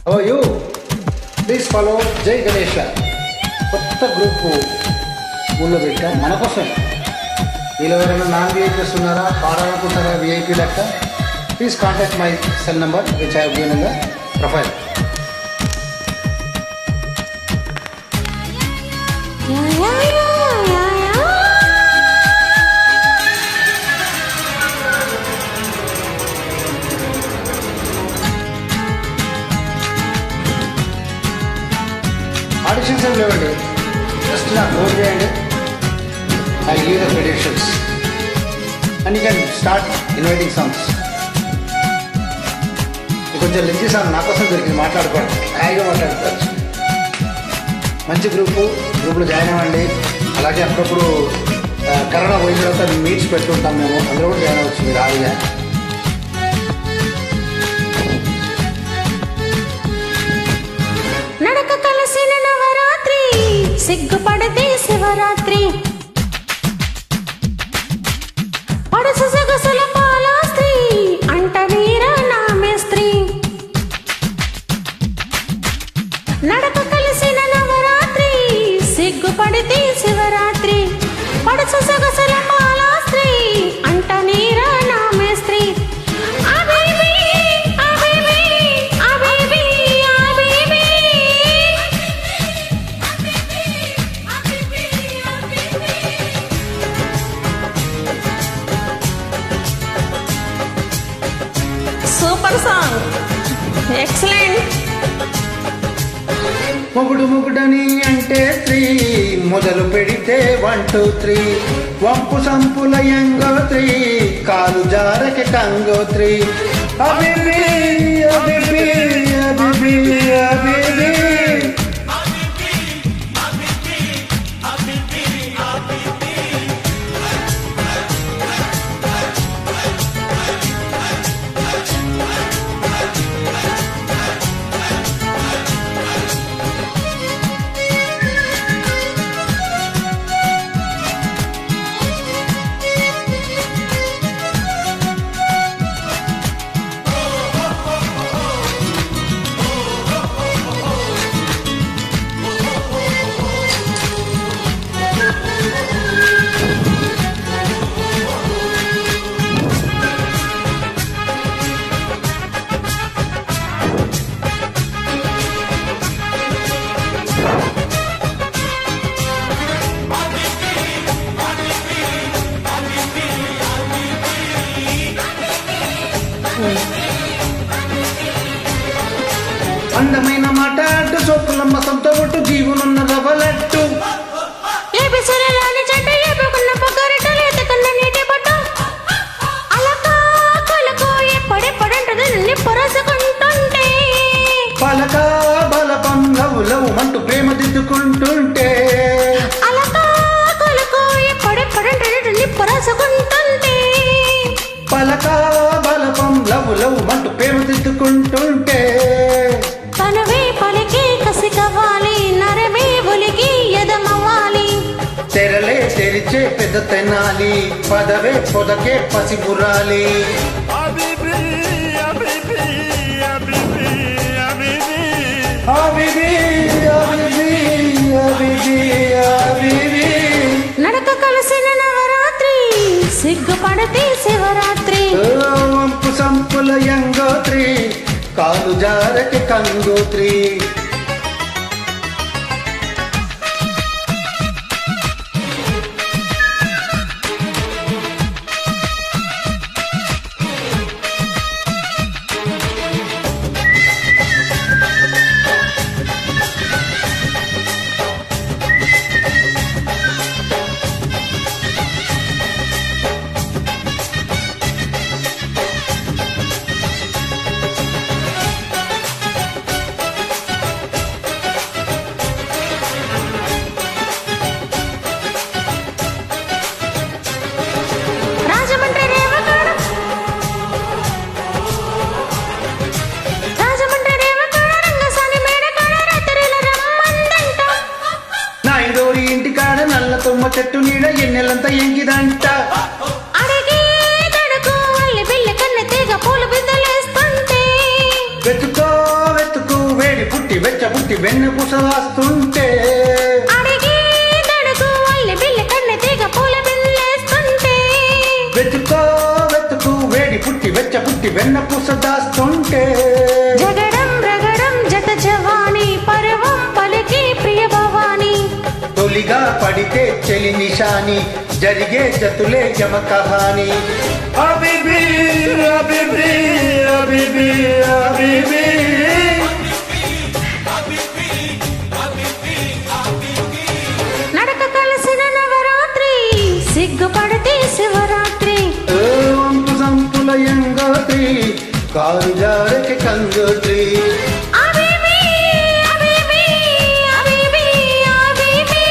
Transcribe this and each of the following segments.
How are you? Please follow Jai Ganesha. కొత్త group ఊళ్ళో పెట్టాం మన కోసం. వీళ్ళు ఎవరైనా నాన్ విఐపీస్ ఉన్నారా, పాడాలనుకుంటారా విఐపీ లెక్క? Please contact my cell number which I have given in the profile. Auditions ఏం లేవండి, జస్ట్ నాకు ఫోన్ చేయండి. I give the credentials and you can start inviting songs. కొంచెం లెంజీ సాంగ్ నా కోసం దొరికింది, మాట్లాడుకోండి, హాయిగా మాట్లాడుకోవచ్చు. మంచి గ్రూప్లో జాయిన్ అవ్వండి. అలాగే అప్పుడప్పుడు కరోనా పోయిన తర్వాత మీట్స్ పెట్టుకుంటాం మేము, అందులో కూడా జాయిన్ అవ్వచ్చు మీరు హాయిగా. నడక కలిసిన నవరాత్రి, సిగ్గుపడితే శివరాత్రి, పడసు సగసుల పాలాస్త్రీ, అంట వీర నామేస్త్రీ. నడక కలిసిన నవరాత్రి, సిగ్గుపడితే శివరాత్రి, పడసు సగసుల పాలాస్త్రీ, అంట నీర నామేస్త్రీ. Super song, excellent. మొగుడని అంటే 3 మొదలు పెడితే 1 2 3, వంపు సంపుల యంగోత్రి, కాలు జారకి టంగోత్రి. అబిబి అబిబి అబిబి అబిబి. అందమైన మాట అడ్డు, సోపులమ్మ సొంత ఒట్టు, జీవునున్న రవ్వలట్టు. పలక బలపం లవ్ లవ్ అంటూ ప్రేమ దిద్దుకుంటుంటే, పలక బలపం లవ్ లవ్ అంటూ ప్రేమ దిద్దుకుంటుంటే, తనవే పలికి కసి కవ్వాలి, నరమే ఒలికి ఎదమవ్వాలి. తెరలే తెరిచే పెద్ద తెనాలి, పదవే పొదకే పసిబురాలి. నడక కలిసిన నవరాత్రి, సిగ్గుపడితే శివరాత్రి, వంపు సంపుల యంగోత్రి, కాలు జారకి కంగోత్రి. తుమ్మ చెట్టు నీడ ఎన్నెలంతా ఎంకిదంట. వెతుకో వెతుకు వెచ్చబుట్టి వెన్న పుసలాస్తుంటే అడిగే నడుగు వల్లి బిల్లి కన్నె తీగ పూల బిల్లేస్తుంటే వెతుకో వెతుకు వేడి పుట్టి వెచ్చబుట్టి వెన్న పుస దాస్తుంటే జగడం రగడం జత జవాని పర్వం పలికి ప్రియ భవాని తొలిగా పడితే చెలి నిశాని జరిగే జతులే యమ కహాని హబీబీ హబీబీ హబీబీ హబీబీ నడక కలిసిన నవరాత్రి సిగ్గుపడితే శివరాత్రి వంపు సంపుల యంగోత్రి car జారకి కంగోత్రి అబీబీ అబీబీ అబీబీ అబీబీ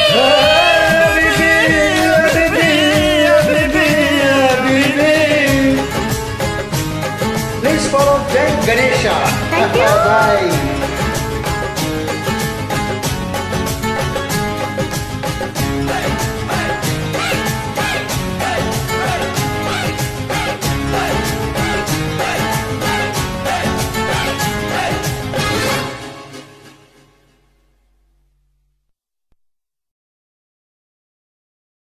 Please follow Jai Ganesha. Thank you. Bye.